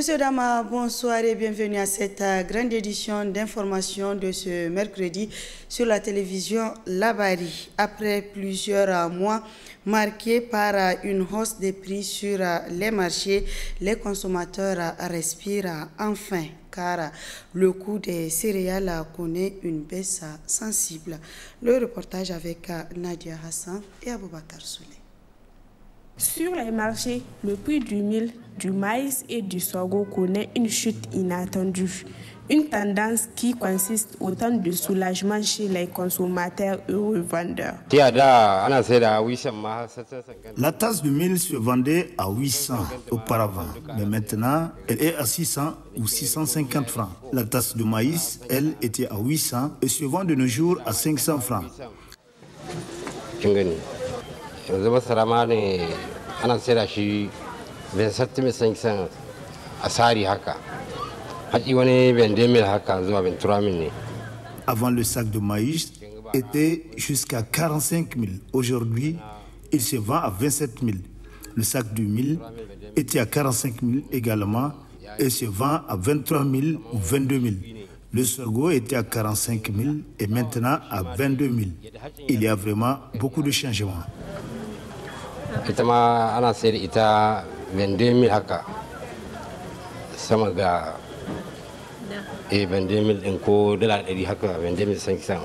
Monsieur Dama, bonsoir et bienvenue à cette grande édition d'information de ce mercredi sur la télévision Labari. Après plusieurs mois marqués par une hausse des prix sur les marchés, les consommateurs respirent enfin car le coût des céréales connaît une baisse sensible. Le reportage avec Nadia Hassan et Aboubakar Souley. Sur les marchés, le prix du mil, du maïs et du sorgho connaît une chute inattendue. Une tendance qui consiste autant de soulagement chez les consommateurs et revendeurs. La tasse de mil se vendait à 800 auparavant, mais maintenant elle est à 600 ou 650 francs. La tasse de maïs, elle, était à 800 et se vend de nos jours à 500 francs. yanzu masara ma ne ana sayar shi 27,500 a sari haka haƙi wani 22,000 haka zuwa 23,000 ne. Avant, le sac de maïs était jusqu'à 45 000. Aujourd'hui, il se vend à 27 000. Le sac de mil était à 45 000 également et se vend à 23 000 ou 22 000. Le sorgho était à 45 000 et maintenant à 22 000. Il y a vraiment beaucoup de changements. Ita ma ana sayar ita 22,000 haka sama ga 22,000 ɗin ko $100 haka 22,500.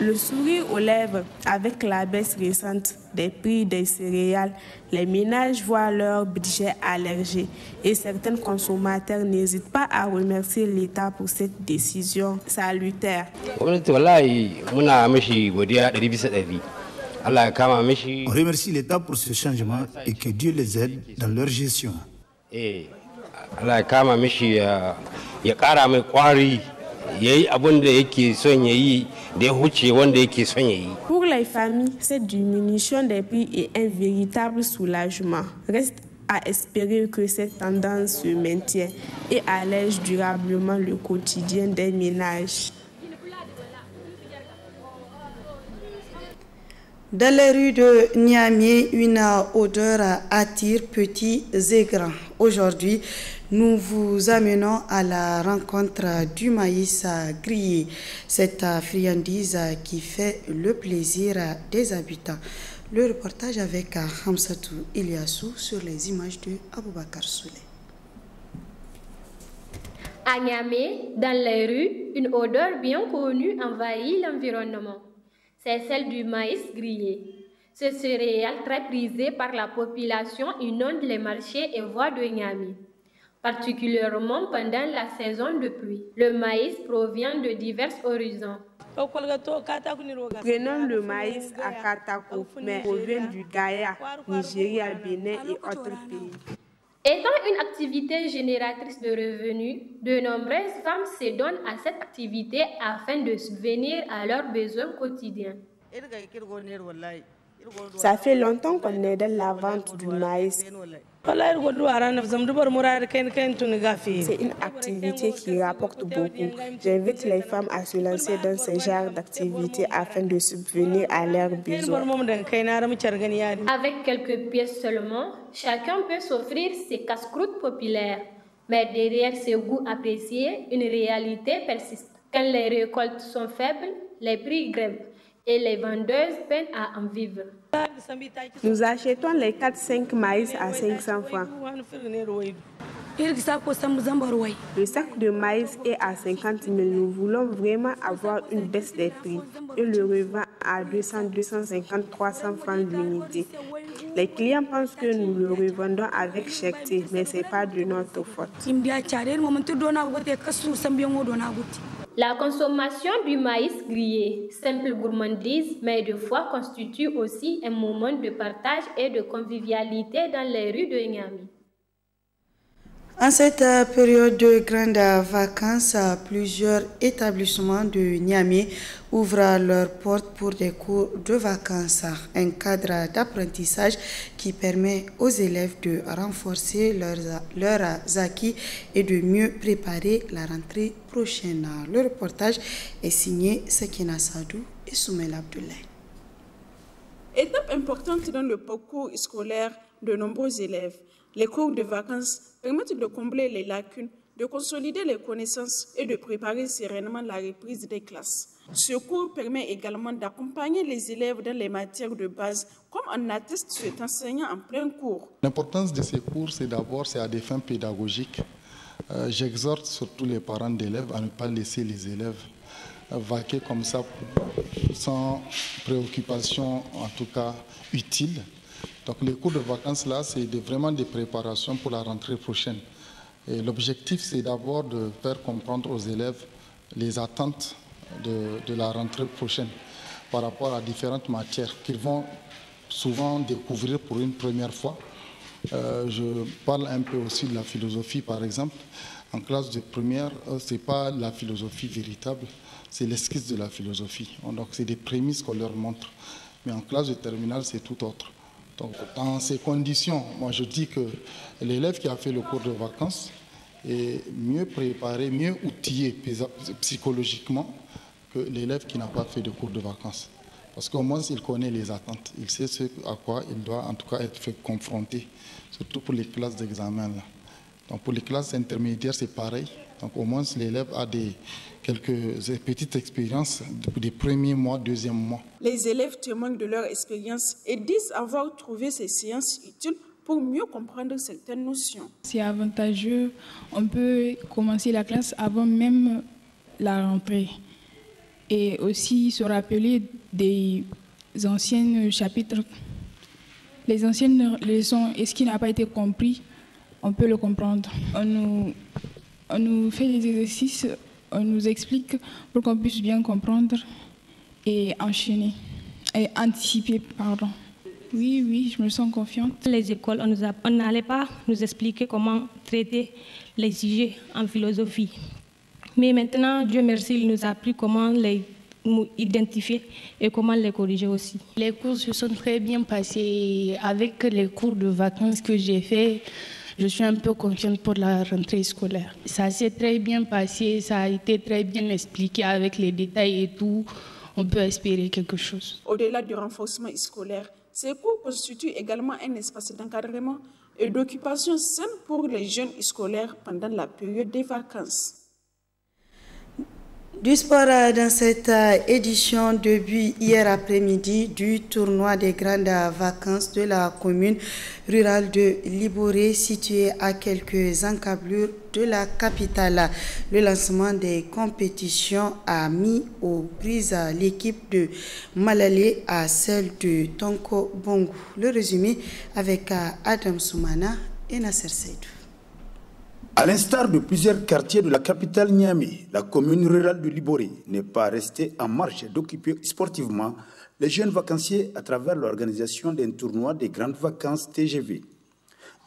Le sourire aux lèvres avec la baisse récente des prix des céréales, les ménages voient leur budget allégé et certains consommateurs n'hésitent pas à remercier l'État pour cette décision salutaire. On remercie l'État pour ce changement et que Dieu les aide dans leur gestion. Pour les familles, cette diminution des prix est un véritable soulagement. Reste à espérer que cette tendance se maintienne et allège durablement le quotidien des ménages. Dans les rues de Niamey, une odeur attire petits et grands. Aujourd'hui, nous vous amenons à la rencontre du maïs grillé, cette friandise qui fait le plaisir des habitants. Le reportage avec Hamsatou Iliassou sur les images de Aboubakar Souley. À Niamey, dans les rues, une odeur bien connue envahit l'environnement. C'est celle du maïs grillé. Ce céréale très prisé par la population inonde les marchés et voies de Niamey, particulièrement pendant la saison de pluie. Le maïs provient de divers horizons. Prenons le maïs à Katako, mais provient du Gaïa, Nigeria, Bénin et autres pays. Étant une activité génératrice de revenus, de nombreuses femmes se donnent à cette activité afin de subvenir à leurs besoins quotidiens. Ça fait longtemps qu'on est dans la vente du maïs. C'est une activité qui rapporte beaucoup. J'invite les femmes à se lancer dans ce genre d'activité afin de subvenir à leurs besoins. Avec quelques pièces seulement, chacun peut s'offrir ses casse-croûtes populaires. Mais derrière ce goût apprécié, une réalité persiste. Quand les récoltes sont faibles, les prix grimpent et les vendeuses peinent à en vivre. Nous achetons les 4-5 maïs à 500 francs. Le sac de maïs est à 50 000. Nous voulons vraiment avoir une baisse des prix et le revend à 200, 250, 300 francs l'unité. Les clients pensent que nous le revendons avec cherté, mais ce n'est pas de notre faute. La consommation du maïs grillé, simple gourmandise, mais de fois constitue aussi un moment de partage et de convivialité dans les rues de Niamey. En cette période de grandes vacances, plusieurs établissements de Niamey ouvrent leurs portes pour des cours de vacances, un cadre d'apprentissage qui permet aux élèves de renforcer leurs acquis et de mieux préparer la rentrée prochaine. Le reportage est signé Sekina Sadou et Soumel Abdoulaye. Étape importante dans le parcours scolaire de nombreux élèves. Les cours de vacances permettent de combler les lacunes, de consolider les connaissances et de préparer sereinement la reprise des classes. Ce cours permet également d'accompagner les élèves dans les matières de base, comme en atteste cet enseignant en plein cours. L'importance de ces cours, c'est d'abord à des fins pédagogiques. J'exhorte surtout les parents d'élèves à ne pas laisser les élèves vaquer comme ça sans préoccupation, en tout cas utile. Donc les cours de vacances là, c'est vraiment des préparations pour la rentrée prochaine. Et l'objectif, c'est d'abord de faire comprendre aux élèves les attentes de la rentrée prochaine par rapport à différentes matières qu'ils vont souvent découvrir pour une première fois. Je parle un peu aussi de la philosophie, par exemple. En classe de première, ce n'est pas la philosophie véritable, c'est l'esquisse de la philosophie. Donc, c'est des prémices qu'on leur montre. Mais en classe de terminale, c'est tout autre. Donc, dans ces conditions, moi, je dis que l'élève qui a fait le cours de vacances est mieux préparé, mieux outillé psychologiquement que l'élève qui n'a pas fait de cours de vacances. Parce qu'au moins, il connaît les attentes. Il sait ce à quoi il doit, en tout cas, être fait confronter, surtout pour les classes d'examen. Donc, pour les classes intermédiaires, c'est pareil. Donc, au moins, l'élève a quelques petites expériences des premiers mois, deuxième mois. Les élèves témoignent de leur expérience et disent avoir trouvé ces séances utiles pour mieux comprendre certaines notions. C'est avantageux. On peut commencer la classe avant même la rentrée. Et aussi se rappeler des anciens chapitres, les anciennes leçons et ce qui n'a pas été compris, on peut le comprendre. On nous fait des exercices, on nous explique pour qu'on puisse bien comprendre et enchaîner, et anticiper, pardon. Oui, je me sens confiante. Les écoles, on n'allait pas nous expliquer comment traiter les sujets en philosophie. Mais maintenant, Dieu merci, il nous a appris comment les identifier et comment les corriger aussi. Les cours se sont très bien passés. Avec les cours de vacances que j'ai fait, je suis un peu confiante pour la rentrée scolaire. Ça s'est très bien passé, ça a été très bien expliqué avec les détails et tout. On peut espérer quelque chose. Au-delà du renforcement scolaire, ces cours constituent également un espace d'encadrement et d'occupation saine pour les jeunes scolaires pendant la période des vacances. Du sport dans cette édition, début hier après-midi du tournoi des grandes vacances de la commune rurale de Liboré, située à quelques encablures de la capitale. Le lancement des compétitions a mis aux prises l'équipe de Malalé à celle de Tonko Bongo. Le résumé avec Adam Soumana et Nasser Seydou. À l'instar de plusieurs quartiers de la capitale Niamey, la commune rurale de Liboré n'est pas restée en marche d'occuper sportivement les jeunes vacanciers à travers l'organisation d'un tournoi des grandes vacances TGV.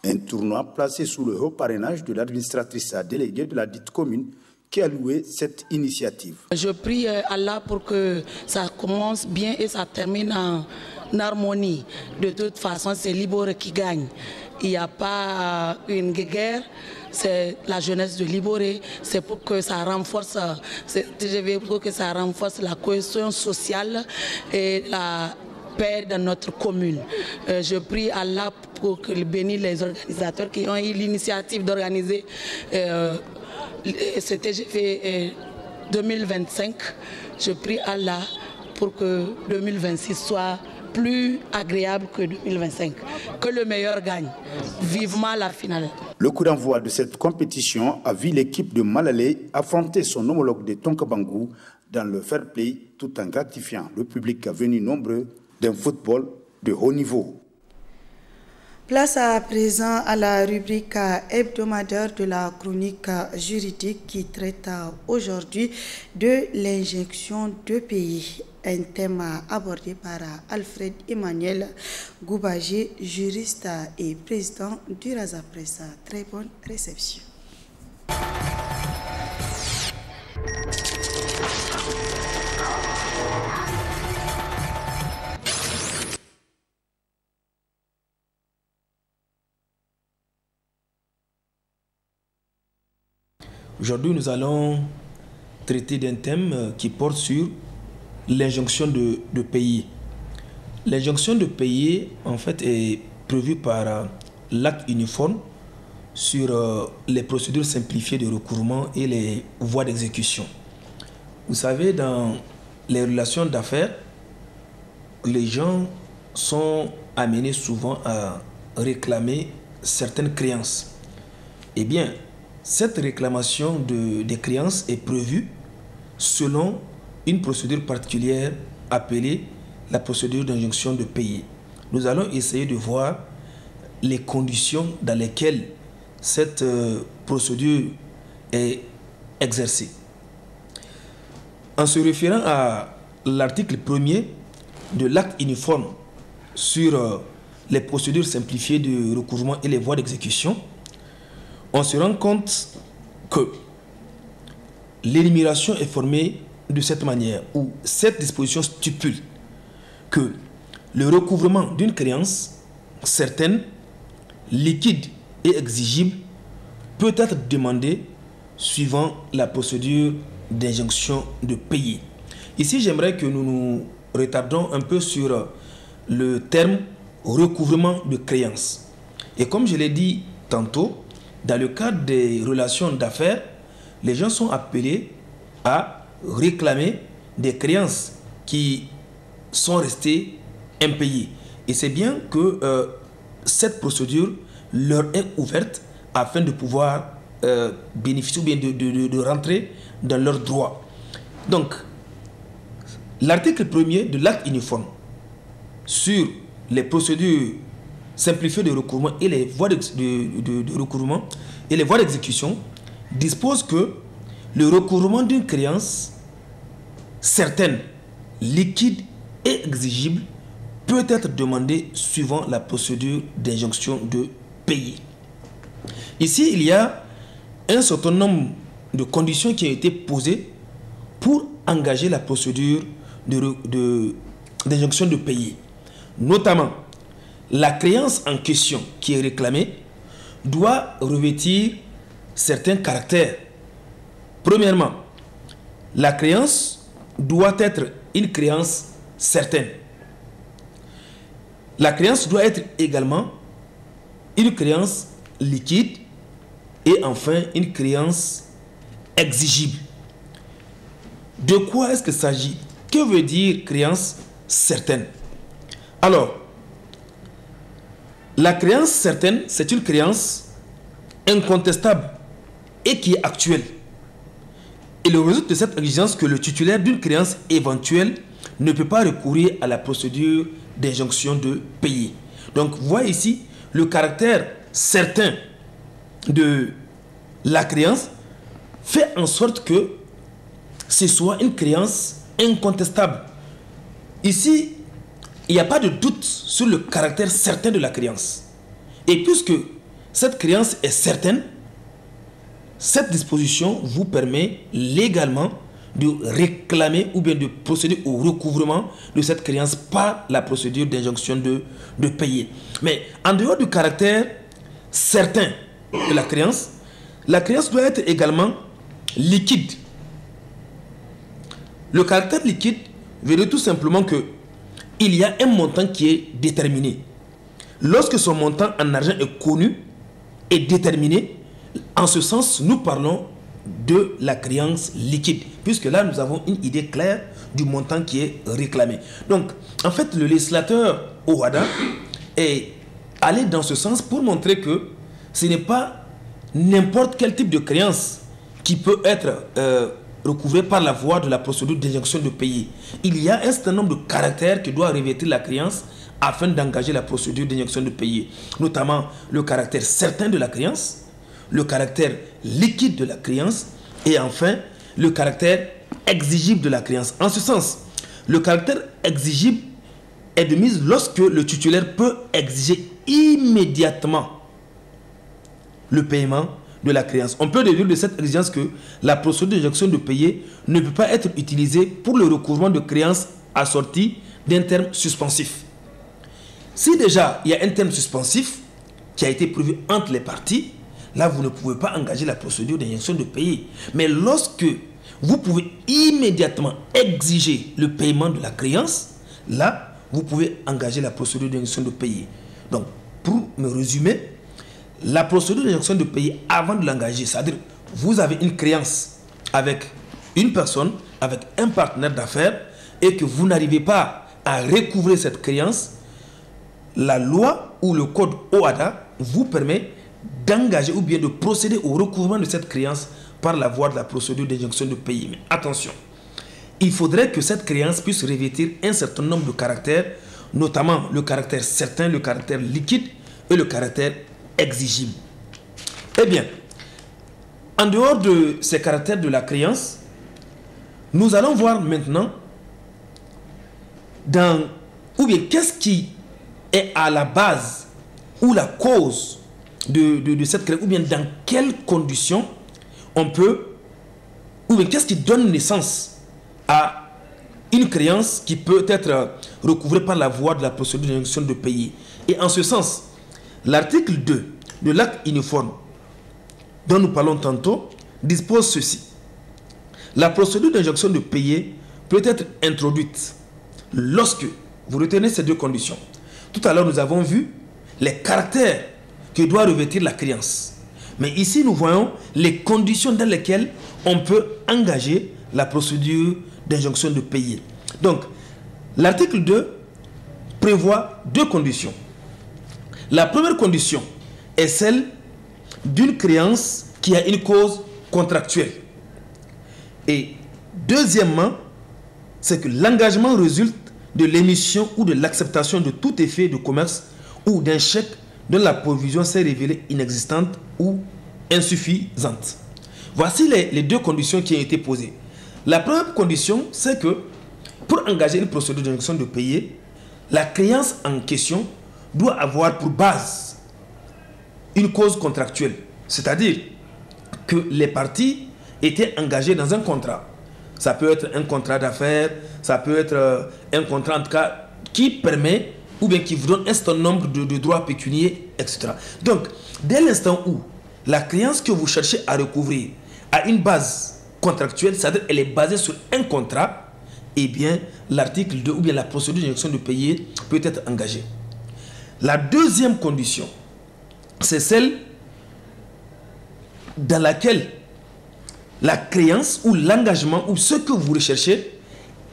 Un tournoi placé sous le haut parrainage de l'administratrice déléguée de la dite commune qui a loué cette initiative. Je prie Allah pour que ça commence bien et ça termine en harmonie. De toute façon, c'est Liboré qui gagne. Il n'y a pas une guerre. C'est la jeunesse de Liboré, c'est pour que ça renforce, pour que ça renforce la cohésion sociale et la paix dans notre commune. Je prie Allah pour qu'il bénisse les organisateurs qui ont eu l'initiative d'organiser ce TGV 2025. Je prie Allah pour que 2026 soit plus agréable que 2025. Que le meilleur gagne. Vivement la finale. Le coup d'envoi de cette compétition a vu l'équipe de Malalé affronter son homologue de Tonkabangou dans le fair play tout en gratifiant le public venu nombreux d'un football de haut niveau. Place à présent à la rubrique hebdomadaire de la chronique juridique qui traite aujourd'hui de l'injonction de pays. Un thème abordé par Alfred Emmanuel Goubagé, juriste et président du Raza Presse. Très bonne réception. Aujourd'hui, nous allons traiter d'un thème qui porte sur l'injonction de payer. L'injonction de payer, en fait, est prévue par l'acte uniforme sur les procédures simplifiées de recouvrement et les voies d'exécution. Vous savez, dans les relations d'affaires, les gens sont amenés souvent à réclamer certaines créances. Eh bien, cette réclamation des créances est prévue selon une procédure particulière appelée la procédure d'injonction de payer. Nous allons essayer de voir les conditions dans lesquelles cette procédure est exercée. En se référant à l'article 1er de l'acte uniforme sur les procédures simplifiées de recouvrement et les voies d'exécution, on se rend compte que l'énumération est formée de cette manière, où cette disposition stipule que le recouvrement d'une créance certaine, liquide et exigible peut être demandé suivant la procédure d'injonction de payer. Ici, j'aimerais que nous nous retardons un peu sur le terme recouvrement de créance. Et comme je l'ai dit tantôt, dans le cadre des relations d'affaires, les gens sont appelés à réclamer des créances qui sont restées impayées. Et c'est bien que cette procédure leur est ouverte afin de pouvoir bénéficier ou bien de rentrer dans leurs droits. Donc, l'article 1er de l'acte uniforme sur les procédures simplifiées de recouvrement et les voies de recouvrement et les voies d'exécution dispose que le recouvrement d'une créance certaine, liquide et exigible peut être demandé suivant la procédure d'injonction de payer. Ici, il y a un certain nombre de conditions qui ont été posées pour engager la procédure d'injonction de payer. Notamment, la créance en question qui est réclamée doit revêtir certains caractères. Premièrement, la créance doit être une créance certaine. La créance doit être également une créance liquide et enfin une créance exigible. De quoi est-ce qu'il s'agit? Que veut dire créance certaine? Alors, la créance certaine, c'est une créance incontestable et qui est actuelle. Et le résultat de cette exigence que le titulaire d'une créance éventuelle ne peut pas recourir à la procédure d'injonction de payer. Donc, vous voyez ici le caractère certain de la créance fait en sorte que ce soit une créance incontestable. Ici, il n'y a pas de doute sur le caractère certain de la créance. Et puisque cette créance est certaine, cette disposition vous permet légalement de réclamer ou bien de procéder au recouvrement de cette créance par la procédure d'injonction de payer. Mais en dehors du caractère certain de la créance doit être également liquide. Le caractère liquide veut dire tout simplement que il y a un montant qui est déterminé. Lorsque son montant en argent est connu et déterminé, en ce sens, nous parlons de la créance liquide, puisque là, nous avons une idée claire du montant qui est réclamé. Donc, en fait, le législateur OHADA est allé dans ce sens pour montrer que ce n'est pas n'importe quel type de créance qui peut être recouvré par la voie de la procédure d'injonction de payer. Il y a un certain nombre de caractères que doit revêtir la créance afin d'engager la procédure d'injonction de payer, notamment le caractère certain de la créance, le caractère liquide de la créance et enfin le caractère exigible de la créance. En ce sens, le caractère exigible est de mise lorsque le titulaire peut exiger immédiatement le paiement de la créance. On peut déduire de cette exigence que la procédure d'injonction de payer ne peut pas être utilisée pour le recouvrement de créances assorties d'un terme suspensif. Si déjà il y a un terme suspensif qui a été prévu entre les parties, là vous ne pouvez pas engager la procédure d'injonction de payer. Mais lorsque vous pouvez immédiatement exiger le paiement de la créance, là vous pouvez engager la procédure d'injonction de payer. Donc pour me résumer, la procédure d'injonction de payer avant de l'engager, c'est-à-dire vous avez une créance avec une personne, avec un partenaire d'affaires, et que vous n'arrivez pas à recouvrer cette créance, la loi ou le code OHADA vous permet d'engager ou bien de procéder au recouvrement de cette créance par la voie de la procédure d'injonction de payer. Mais attention, il faudrait que cette créance puisse revêtir un certain nombre de caractères, notamment le caractère certain, le caractère liquide et le caractère exigible. Eh bien, en dehors de ces caractères de la créance, nous allons voir maintenant ou bien qu'est-ce qui est à la base ou la cause de cette créance, ou bien dans quelles conditions on peut, ou bien qu'est-ce qui donne naissance à une créance qui peut être recouvrée par la voie de la procédure d'injonction de payer. Et en ce sens, l'article 2 de l'acte uniforme dont nous parlons tantôt dispose ceci. La procédure d'injonction de payer peut être introduite lorsque vous retenez ces deux conditions. Tout à l'heure, nous avons vu les caractères que doit revêtir la créance. Mais ici, nous voyons les conditions dans lesquelles on peut engager la procédure d'injonction de payer. Donc, l'article 2 prévoit deux conditions. La première condition est celle d'une créance qui a une cause contractuelle. Et deuxièmement, c'est que l'engagement résulte de l'émission ou de l'acceptation de tout effet de commerce ou d'un chèque dont la provision s'est révélée inexistante ou insuffisante. Voici les deux conditions qui ont été posées. La première condition, c'est que pour engager une procédure d'injonction de payer, la créance en question doit avoir pour base une cause contractuelle. C'est-à-dire que les parties étaient engagées dans un contrat. Ça peut être un contrat d'affaires, ça peut être un contrat en tout cas qui permet ou bien qui vous donne un certain nombre de droits pécuniaires, etc. Donc, dès l'instant où la créance que vous cherchez à recouvrir a une base contractuelle, c'est-à-dire elle est basée sur un contrat, eh bien, l'article 2 ou bien la procédure d'injonction de payer peut être engagée. La deuxième condition, c'est celle dans laquelle la créance ou l'engagement ou ce que vous recherchez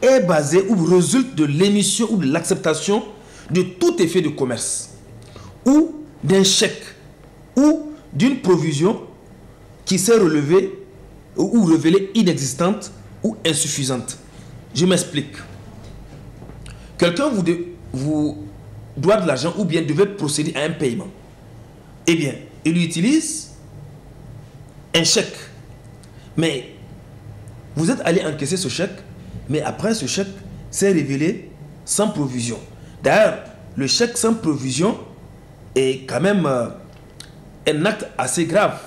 est basé ou résulte de l'émission ou de l'acceptation de tout effet de commerce ou d'un chèque ou d'une provision qui s'est relevée ou révélée inexistante ou insuffisante. Je m'explique. Quelqu'un vous doit de l'argent ou bien devait procéder à un paiement. Eh bien, il utilise un chèque. Mais vous êtes allé encaisser ce chèque, mais après ce chèque s'est révélé sans provision. D'ailleurs, le chèque sans provision est quand même un acte assez grave.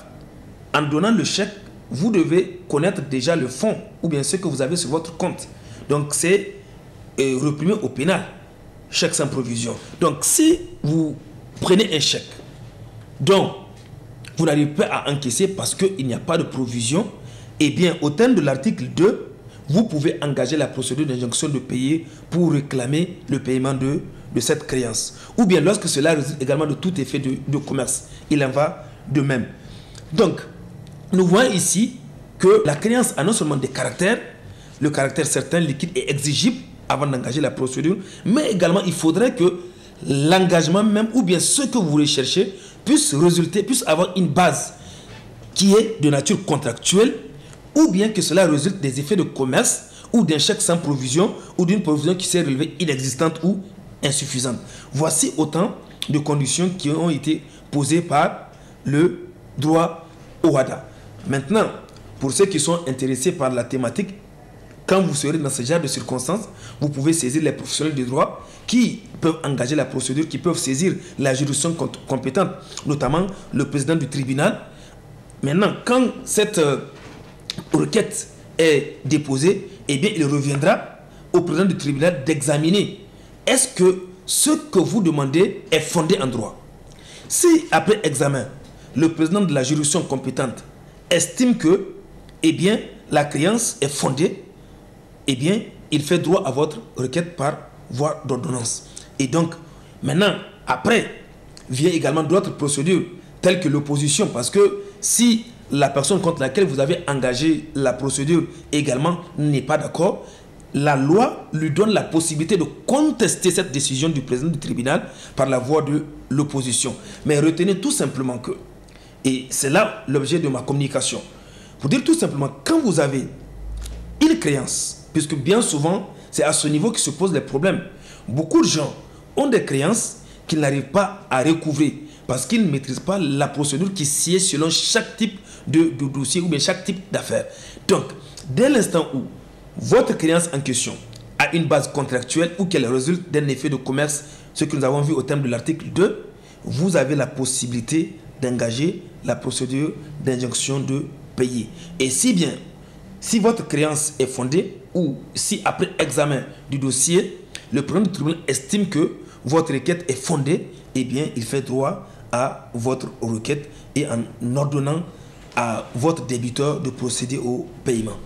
En donnant le chèque, vous devez connaître déjà le fonds ou bien ce que vous avez sur votre compte. Donc c'est reprimé au pénal, chèque sans provision. Donc si vous prenez un chèque dont vous n'arrivez pas à encaisser parce qu'il n'y a pas de provision, eh bien au terme de l'article 2, vous pouvez engager la procédure d'injonction de payer pour réclamer le paiement de cette créance. Ou bien lorsque cela résulte également de tout effet de commerce. Il en va de même. Donc, nous voyons ici que la créance a non seulement des caractères, le caractère certain, liquide et exigible avant d'engager la procédure, mais également il faudrait que l'engagement même ou bien ce que vous recherchez puisse avoir une base qui est de nature contractuelle ou bien que cela résulte des effets de commerce ou d'un chèque sans provision ou d'une provision qui s'est révélée inexistante ou insuffisante. Voici autant de conditions qui ont été posées par le droit OHADA. Maintenant, pour ceux qui sont intéressés par la thématique, quand vous serez dans ce genre de circonstances, vous pouvez saisir les professionnels du droit qui peuvent engager la procédure, qui peuvent saisir la juridiction compétente, notamment le président du tribunal. Maintenant, quand cette requête est déposée, eh bien, il reviendra au président du tribunal d'examiner est-ce que ce que vous demandez est fondé en droit. Si, après examen, le président de la juridiction compétente estime que, eh bien, la créance est fondée, eh bien, il fait droit à votre requête par voie d'ordonnance. Et donc, maintenant, après, vient également d'autres procédures tels que l'opposition, parce que si la personne contre laquelle vous avez engagé la procédure également n'est pas d'accord, la loi lui donne la possibilité de contester cette décision du président du tribunal par la voie de l'opposition. Mais retenez tout simplement que, et c'est là l'objet de ma communication, pour dire tout simplement, quand vous avez une créance, puisque bien souvent, c'est à ce niveau que se posent les problèmes. Beaucoup de gens ont des créances qu'ils n'arrivent pas à recouvrer parce qu'ils ne maîtrisent pas la procédure qui sied selon chaque type de dossier ou bien chaque type d'affaire. Donc, dès l'instant où votre créance en question a une base contractuelle ou qu'elle résulte d'un effet de commerce, ce que nous avons vu au terme de l'article 2, vous avez la possibilité d'engager la procédure d'injonction de payer. Et si votre créance est fondée ou si après examen du dossier, le président du tribunal estime que votre requête est fondée, eh bien, il fait droit à votre requête et en ordonnant à votre débiteur de procéder au paiement.